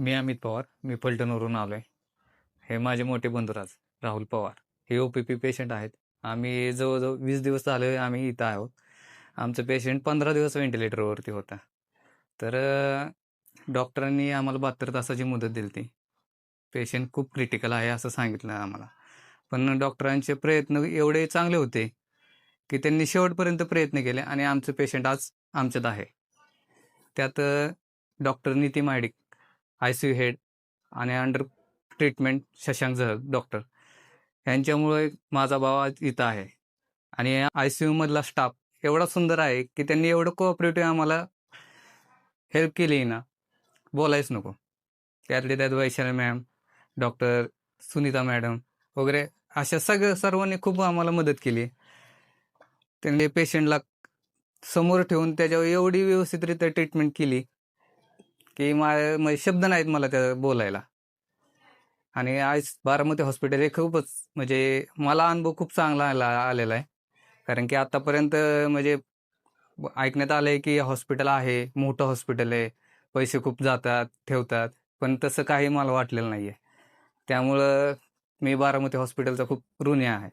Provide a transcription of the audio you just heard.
मी अमित पवार. मी फलटणवरून आलो आहे. हे माझे मोठे बंधुराज राहुल पवार. हे OPP पेशंट आहेत. आम्ही जवळजवळ 20 दिवस झाले आम्ही इथं आहोत. आमचं पेशंट 15 दिवस व्हेंटिलेटरवरती होता. तर डॉक्टरांनी आम्हाला 72 तासाची मुदत दिली होती. पेशंट खूप क्रिटिकल आहे असं सांगितलं आम्हाला. पण डॉक्टरांचे प्रयत्न एवढे चांगले होते की त्यांनी शेवटपर्यंत प्रयत्न केले आणि आमचं पेशंट आज आमच्यात आहे. त्यात डॉक्टर नीती महाडिक, ICU हेड आणि अंडर ट्रीटमेंट शशांक झळक डॉक्टर यांच्यामुळे माझा भाव आज इथं आहे. आणि ICU मधला स्टाफ एवढा सुंदर आहे की त्यांनी एवढं कोऑपरेटिव्ह आम्हाला हेल्प केली ना, बोलायच नको. त्यातले त्यात Vaishali ma'am, doctor Sunita madam वगैरे अशा सर्वांनी खूप आम्हाला मदत केली. त्यांनी पेशंटला समोर ठेवून त्याच्यावर एवढी व्यवस्थितरित्या ट्रीटमेंट केली की म्हणजे शब्द नाहीत मला त्या बोलायला. आणि आज बारामती हॉस्पिटल हे खूपच म्हणजे मला अनुभव खूप चांगला आलेला आहे. कारण की आतापर्यंत म्हणजे ऐकण्यात आलंय की हॉस्पिटल आहे, मोठं हॉस्पिटल आहे, पैसे खूप जातात ठेवतात, पण तसं काही मला वाटलेलं नाहीये. त्यामुळं मी बारामती हॉस्पिटलचा खूप ऋणी आहे.